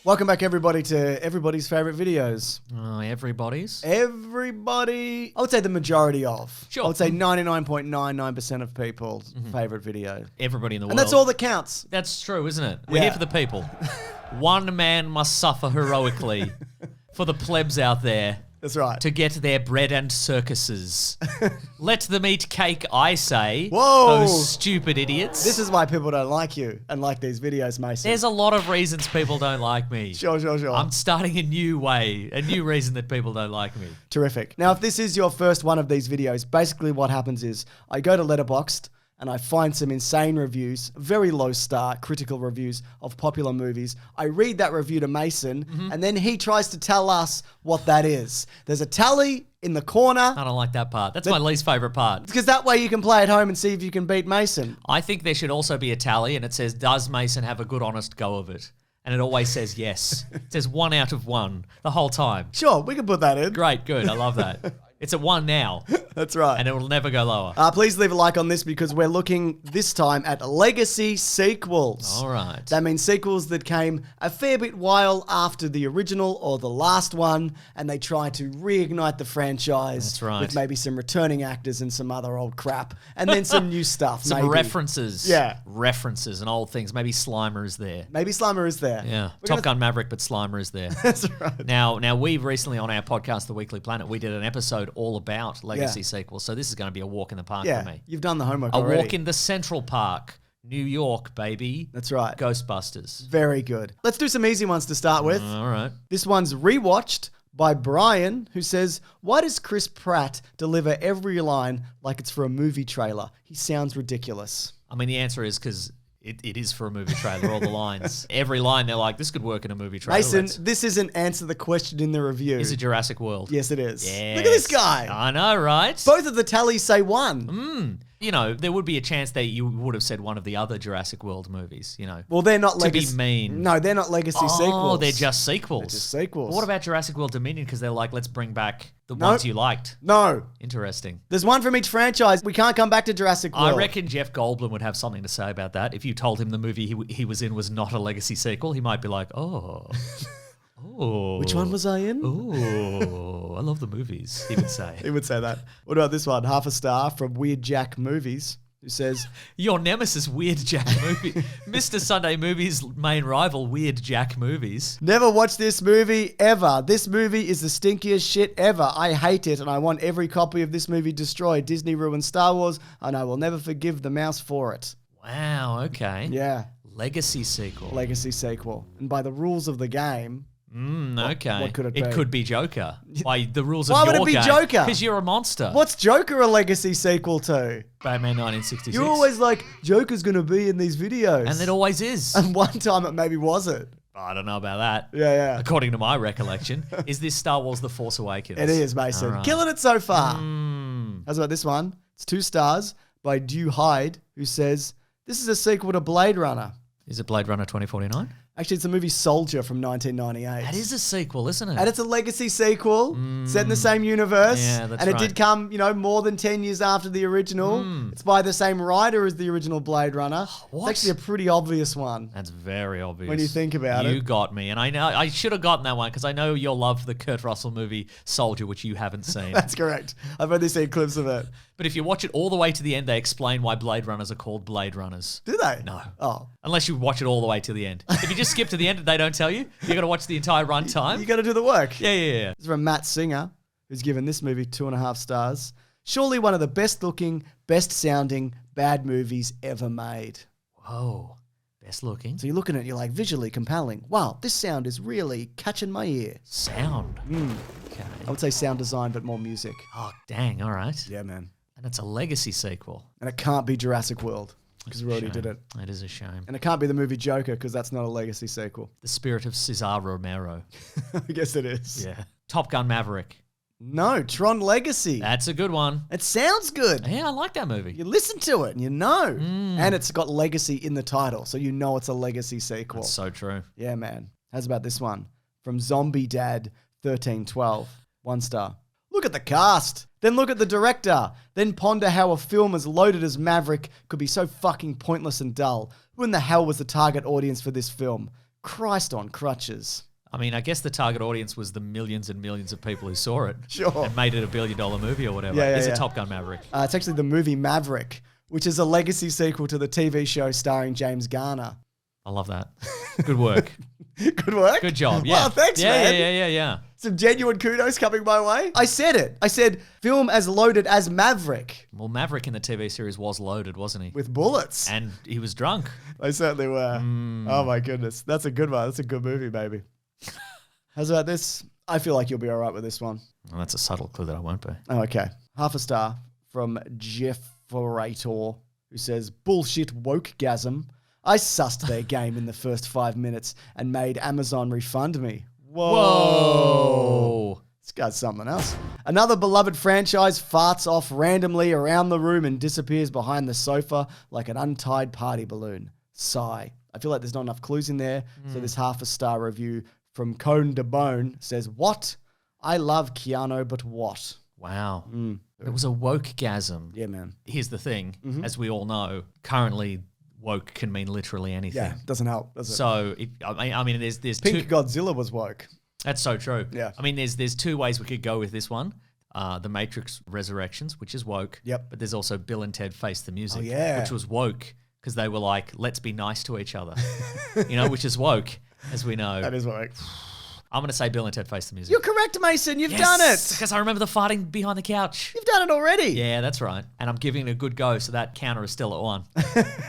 Welcome back, everybody, to everybody's favourite videos. Oh, everybody's? Everybody, I would say the majority of. Sure. I would say 99.99% of people's favourite video. Everybody in the world. And that's all that counts. That's true, isn't it? We're Yeah. here for the people. One man must suffer heroically for the plebs out there. That's right. To get their bread and circuses. Let them eat cake, I say. Whoa. Those stupid idiots. This is why people don't like you and like these videos, Mason. There's a lot of reasons people don't like me. Sure. I'm starting a new way, a new reason that people don't like me. Terrific. Now, if this is your first one of these videos, basically what happens is I go to Letterboxd and I find some insane reviews, very low star, critical reviews of popular movies. I read that review to Mason, and then he tries to tell us what that is. There's a tally in the corner, I don't like that part. That's my least favourite part. because that way you can play at home and see if you can beat Mason. I think there should also be a tally, and it says, does Mason have a good, honest go of it? And it always says yes. It says 1 out of 1 the whole time. Sure, we can put that in. Great, good. I love that. It's at 1 now, That's right. and it will never go lower. Please leave a like on this because we're looking this time at legacy sequels. All right. That means sequels that came a fair bit while after the original or the last one, and they try to reignite the franchise. That's right. With maybe some returning actors and some other old crap, and then some new stuff. Some maybe. references. Yeah. References and old things. Maybe Slimer is there. Maybe Slimer is there. Yeah. Top Gun Maverick, but Slimer is there. That's right. Now we've recently on our podcast, The Weekly Planet, we did an episode all about legacy Yeah. sequels. So this is going to be a walk in the park Yeah, for me. you've done the homework A already. walk in the Central Park, New York, baby. That's right. Ghostbusters. Very good. Let's do some easy ones to start with. All right. This one's rewatched by Brian, who says, why does Chris Pratt deliver every line like it's for a movie trailer? He sounds ridiculous. I mean, the answer is because it is for a movie trailer, all the lines. Every line, they're like, this could work in a movie trailer. Mason, Let's- this isn't answer the question in the review. Is it Jurassic World? Yes, it is. Yes. Look at this guy. I know, right? Both of the tallies say one. You know, there would be a chance that you would have said one of the other Jurassic World movies, you know. Well, they're not To be legacy. mean. No, they're not legacy Oh, sequels. they're just sequels. They're just sequels. But what about Jurassic World Dominion? Because they're like, let's bring back the ones you liked. No. Interesting. There's one from each franchise. We can't come back to Jurassic World. I reckon Jeff Goldblum would have something to say about that. If you told him the movie he was in was not a legacy sequel, he might be like, oh. Oh. Which one was I in? Oh, I love the movies, he would say. He would say that. What about this one? Half a star from Weird Jack Movies, who says, Your nemesis, Weird Jack Movie. Mr. Sunday Movies' main rival, Weird Jack Movies. never watched this movie ever. This movie is the stinkiest shit ever. I hate it, and I want every copy of this movie destroyed. Disney ruined Star Wars, and I will never forgive the mouse for it. Wow, okay. Yeah, Legacy sequel. legacy sequel. And by the rules of the game, Okay. what could it be? It could be Joker. By the rules Why of would your it be game. Joker? Because you're a monster. what's Joker a legacy sequel to? Batman 1966. You're always like, Joker's going to be in these videos. And it always is. And one time it maybe wasn't. I don't know about that. Yeah. According to my recollection, is this Star Wars The Force Awakens? It is, Mason. All right. Killing it so far. How's about this one? It's 2 stars by Dew Hyde, who says, this is a sequel to Blade Runner. Is it Blade Runner 2049? Actually, it's the movie Soldier from 1998. That is a sequel, isn't it? And it's a legacy sequel set in the same universe. Yeah, that's and it right. did come, more than 10 years after the original. It's by the same writer as the original Blade Runner. What? It's actually a pretty obvious one. That's very obvious. When you think about it. You got me. And I know I should have gotten that one because I know your love for the Kurt Russell movie Soldier, which you haven't seen. That's correct. I've only seen clips of it. But if you watch it all the way to the end, they explain why Blade Runners are called Blade Runners. Do they? No. Oh. Unless you watch it all the way to the end. If you just skip to the end, they don't tell you. You got to watch the entire runtime. You got to do the work. Yeah. This is from Matt Singer, who's given this movie 2.5 stars. Surely one of the best looking, best sounding, bad movies ever made. Whoa. Best looking. So you're looking at it, you're like, visually compelling. Wow, this sound is really catching my ear. Sound. Okay. I would say sound design, but more music. Oh, dang. All right. Yeah, man. And it's a legacy sequel. And it can't be Jurassic World, because we already Shame. did it. It is a shame. And it can't be the movie Joker, because that's not a legacy sequel. The spirit of Cesar Romero. I guess it is. Yeah. Top Gun Maverick. No, Tron Legacy. That's a good one. It sounds good. Yeah, I like that movie. You listen to it and you know. And it's got legacy in the title, so you know it's a legacy sequel. That's so true. Yeah, man. How's about this one? From Zombie Dad 1312. 1 star. Look at the cast. Then look at the director. Then ponder how a film as loaded as Maverick could be so fucking pointless and dull. Who in the hell was the target audience for this film? Christ on crutches. I mean, I guess the target audience was the millions and millions of people who saw it. Sure. And made it $1 billion movie or whatever. Yeah, Is yeah. it Top Gun Maverick? It's actually the movie Maverick, which is a legacy sequel to the TV show starring James Garner. I love that. Good work. Good work. Good job. Yeah. Well, thanks, man. Yeah. Some genuine kudos coming my way. I said it. I said film as loaded as Maverick Well, Maverick in the TV series was loaded, wasn't he? with bullets. And he was drunk. They certainly were. Oh my goodness. That's a good one. That's a good movie, baby. How's about this? I feel like you'll be all right with this one. Well, that's a subtle clue that I won't be. Oh, okay. Half a star from Jefferator, who says, bullshit wokegasm. I sussed their game in the first 5 minutes and made Amazon refund me. Whoa. This guy's something else. Another beloved franchise farts off randomly around the room and disappears behind the sofa like an untied party balloon. Sigh. I feel like there's not enough clues in there. So this half a star review from Cone to Bone says, what? I love Keanu, but what? Wow. It was a wokegasm. Yeah, man. Here's the thing. As we all know, currently woke can mean literally anything. Yeah, doesn't help, does it? So, I mean, there's Pink two... Godzilla was woke. That's so true. Yeah. I mean, there's two ways we could go with this one. The Matrix Resurrections, which is woke. Yep. But there's also Bill and Ted Face the Music, yeah. which was woke because they were like, let's be nice to each other, which is woke, as we know. That is woke. I'm going to say Bill and Ted Face the Music. You're correct, Mason. You've done it. Because I remember the fighting behind the couch. You've done it already. Yeah, that's right. And I'm giving it a good go, so that counter is still at 1.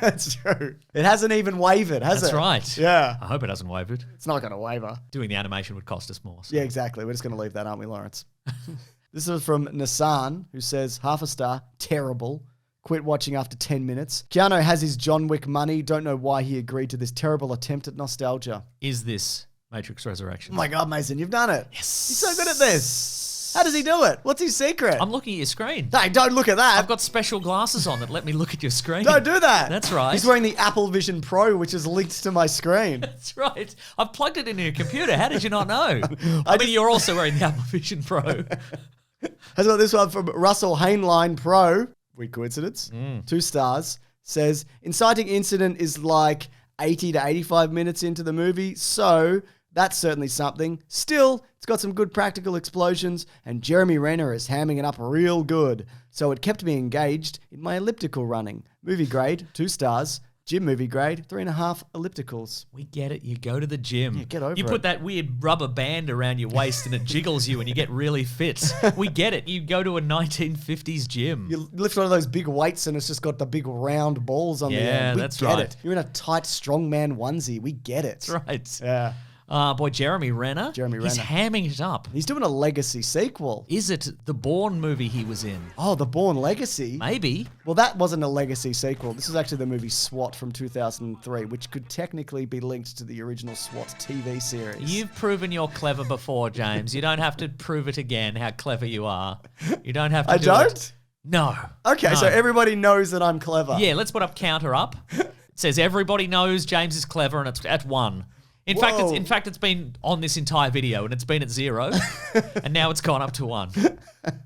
That's true. It hasn't even wavered, has it? That's right. Yeah. I hope it hasn't wavered. It's not going to waver. Doing the animation would cost us more. So. Yeah, exactly. We're just going to leave that, aren't we, Lawrence? This is from Nassan, who says, half a star, terrible. Quit watching after 10 minutes. Keanu has his John Wick money. Don't know why he agreed to this terrible attempt at nostalgia. Is this Matrix Resurrection? Oh my God, Mason, you've done it. Yes. He's so good at this. How does he do it? What's his secret? I'm looking at your screen. Hey, don't look at that. I've got special glasses on that let me look at your screen. Don't do that. That's right. He's wearing the Apple Vision Pro, which is linked to my screen. That's right. I've plugged it into your computer. How did you not know? I mean, you're also wearing the Apple Vision Pro. How's about this one from Russell Hainline Pro? Weird coincidence. 2 stars. Says, inciting incident is like 80 to 85 minutes into the movie, so that's certainly something. Still, it's got some good practical explosions, and Jeremy Renner is hamming it up real good. So it kept me engaged in my elliptical running. Movie grade, 2 stars. Gym movie grade, 3.5 ellipticals. We get it. You go to the gym. Yeah, get over You it. put that weird rubber band around your waist and it jiggles you and you get really fit. We get it. You go to a 1950s gym. You lift one of those big weights and it's just got the big round balls on the Yeah, end. We that's get right. it. You're in a tight strongman onesie. We get it. That's right. Yeah. Boy, Jeremy Renner. Jeremy He's Renner. hamming it up. He's doing a legacy sequel. Is it the Bourne movie he was in? Oh, the Bourne Legacy? Maybe. Well, that wasn't a legacy sequel. This is actually the movie SWAT from 2003, which could technically be linked to the original SWAT TV series. You've proven you're clever before, James. You don't have to prove it again how clever you are. You don't have to I do don't? it. No. Okay, No. so everybody knows that I'm clever. Yeah, let's put up counter up. It says everybody knows James is clever and it's at 1. In Whoa. fact, it's been on this entire video and it's been at 0, and now it's gone up to 1.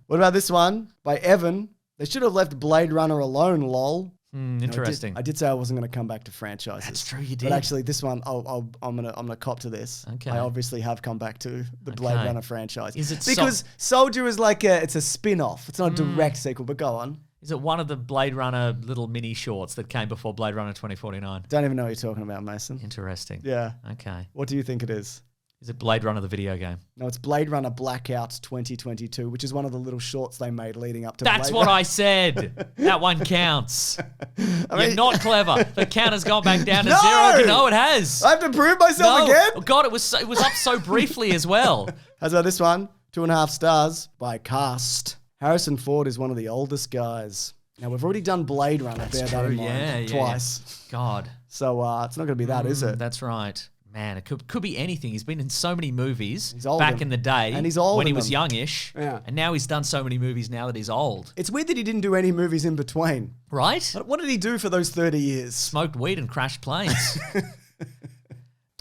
What about this one by Evan? They should have left Blade Runner alone, lol. Interesting. I did say I wasn't going to come back to franchises. That's true, you did. But actually, this one, I'm gonna cop to this. Okay. I obviously have come back to the Blade Okay. Runner franchise. Is it because Soldier is like it's a spin-off. It's not a direct sequel. But go on. Is it one of the Blade Runner little mini shorts that came before Blade Runner 2049? Don't even know what you're talking about, Mason. Interesting. Yeah. Okay. What do you think it is? Is it Blade Runner the video game? No, it's Blade Runner Blackout 2022, which is one of the little shorts they made leading up to That's Blade what Runner. I said. That one counts. You're mean- not clever. The counter's gone back down to No! 0. No, it has. I have to prove myself No. again? Oh, God, it was up so briefly as well. How's about this one? 2.5 stars by Cast. Harrison Ford is one of the oldest guys. Now, we've already done Blade Runner, bear that in mind, twice. God. So it's not going to be that, is it? That's right. Man, it could be anything. He's been in so many movies He's old back in the day and he's old when he in was them. youngish. Yeah. And now he's done so many movies now that he's old. It's weird that he didn't do any movies in between. Right? What did he do for those 30 years? Smoked weed and crashed planes.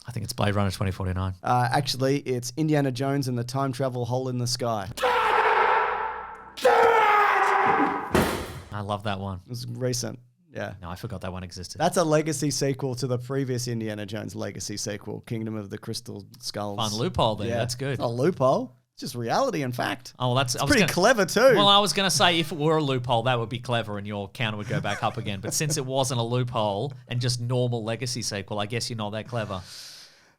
I think it's Blade Runner 2049. Actually, it's Indiana Jones and the Time Travel Hole in the Sky. I love that one. It was recent. Yeah. No, I forgot that one existed. That's a legacy sequel to the previous Indiana Jones legacy sequel, Kingdom of the Crystal Skulls. Fun loophole there. That's good. It's not a loophole. It's just reality and fact. Oh, well, that's Pretty clever too. Well, I was going to say if it were a loophole, that would be clever and your counter would go back up again. But since it wasn't a loophole and just normal legacy sequel, I guess you're not that clever.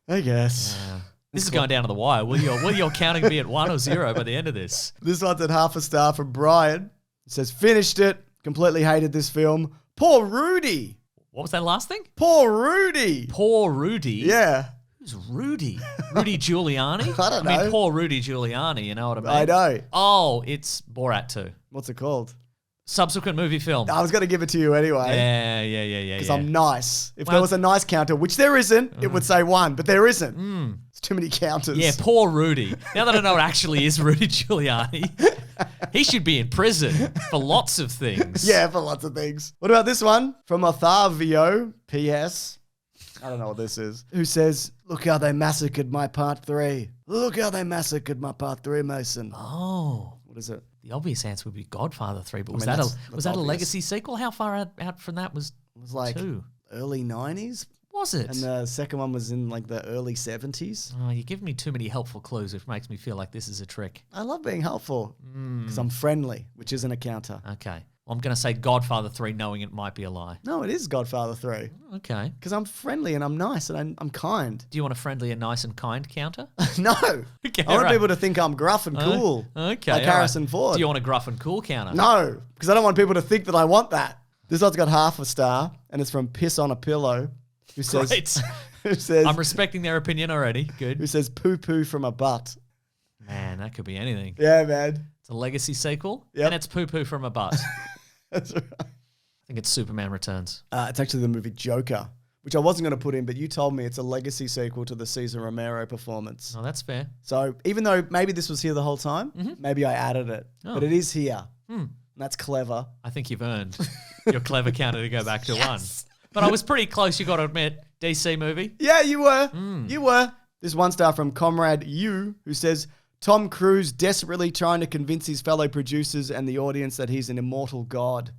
I guess. Yeah. This is going down to the wire. Will your counting be at 1 or 0 by the end of this? This one's at half a star from Brian. It says, finished it. Completely hated this film. Poor Rudy. What was that last thing? Poor Rudy. Poor Rudy? Yeah. Who's Rudy? Rudy Giuliani? I don't know. I mean, poor Rudy Giuliani, you know what I mean? I know. Oh, it's Borat 2. What's it called? Subsequent movie film. I was going to give it to you anyway. Yeah. Because I'm nice. If there was a nice counter, which there isn't, it would say 1, but there isn't. It's too many counters. Yeah, poor Rudy. Now that I know it actually is Rudy Giuliani, he should be in prison for lots of things. Yeah, for lots of things. What about this one? From Othavio, P.S. I don't know what this is. Who says, look how they massacred my part 3. Look how they massacred my part 3, Mason. Oh. What is it? The obvious answer would be Godfather 3, but was mean, that that's a obvious. legacy sequel? How far out from that was It was like 2? early 90s. Was it? And the second one was in like the early 70s. Oh, you give me too many helpful clues, which makes me feel like this is a trick. I love being helpful because I'm friendly, which isn't a counter. Okay. Well, I'm going to say Godfather 3, knowing it might be a lie. No, it is Godfather 3 Okay. because I'm friendly and I'm nice and I'm kind. Do you want a friendly and nice and kind counter? No. Okay, I want right. people to think I'm gruff and cool. Okay. Like all right. Harrison Ford. Do you want a gruff and cool counter? No, because I don't want people to think that I want that. This one's got half a star, and it's from Piss on a Pillow, who says, Great. who says, I'm respecting their opinion already. who Good. says poo poo from a butt. Man, that could be anything. Yeah, man. It's a legacy sequel, Yep. and it's poo-poo from a butt. That's right. I think it's Superman Returns. It's actually the movie Joker, which I wasn't going to put in, but you told me it's a legacy sequel to the Cesar Romero performance. Oh, that's fair. So even though maybe this was here the whole time, maybe I added it, but it is here. And that's clever. I think you've earned your clever counter to go back to 1. But I was pretty close, you got to admit. DC movie. Yeah, you were. You were. This 1 star from Comrade U, who says, Tom Cruise desperately trying to convince his fellow producers and the audience that he's an immortal god.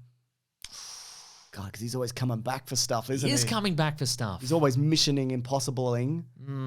God, because he's always coming back for stuff, isn't he? He is coming back for stuff. He's always missioning impossibling,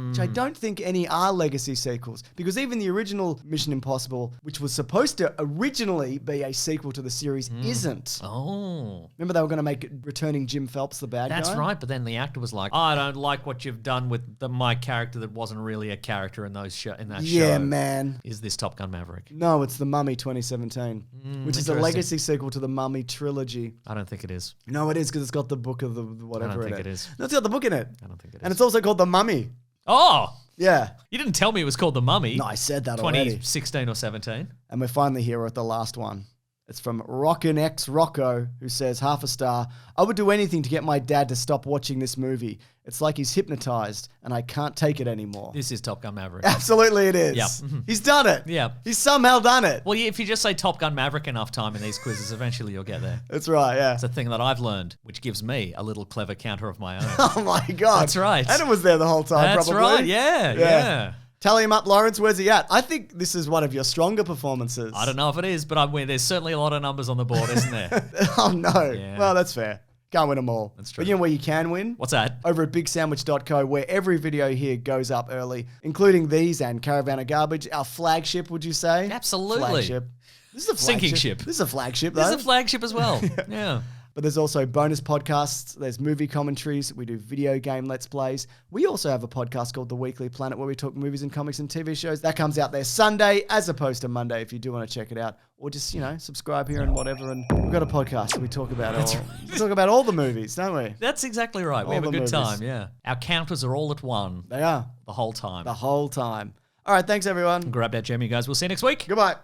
which I don't think any are legacy sequels. Because even the original Mission Impossible, which was supposed to originally be a sequel to the series, isn't. Oh. Remember they were going to make returning Jim Phelps the bad guy? That's right, but then the actor was like, I don't like what you've done with my character that wasn't really a character in that show. Yeah, man. Is this Top Gun Maverick? No, it's The Mummy 2017, which is a interesting. legacy sequel to the Mummy trilogy. I don't think it is. No, it is because it's got the book of the whatever I don't in think it. it is. No, it's got the book in it. I don't think it is. And it's also called The Mummy. Oh! Yeah. You didn't tell me it was called The Mummy. No, I said that already. 2016 or 17. And we're finally here at the last one. It's from Rockin' X Rocco, who says, half a star. I would do anything to get my dad to stop watching this movie. It's like he's hypnotized and I can't take it anymore. This is Top Gun Maverick. Absolutely it is. Yep. He's done it. Yeah. He's somehow done it. Well, if you just say Top Gun Maverick enough time in these quizzes, eventually you'll get there. That's right, yeah. It's a thing that I've learned, which gives me a little clever counter of my own. Oh my God. That's right. And it was there the whole time, That's probably. right, yeah. Tally him up, Lawrence. Where's he at? I think this is one of your stronger performances. I don't know if it is, but there's certainly a lot of numbers on the board, isn't there? Oh, no. Yeah. Well, that's fair. Can't win them all. That's true. But you know where you can win? What's that? Over at bigsandwich.co, where every video here goes up early, including these and Caravan of Garbage, our flagship, would you say? Absolutely. Flagship. This is a flagship. Sinking ship. This is a flagship, though. There's a flagship as well. Yeah. But there's also bonus podcasts. There's movie commentaries. We do video game Let's Plays. We also have a podcast called The Weekly Planet where we talk movies and comics and TV shows. That comes out there Sunday as opposed to Monday if you do want to check it out. Or just, subscribe here and whatever. And we've got a podcast that we talk about we talk about all the movies, don't we? That's exactly right. We All have a the good movies. time, yeah. Our counters are all at 1 They are. the whole time. The whole time. All right, thanks everyone. Grab that gem, you guys. We'll see you next week. Goodbye.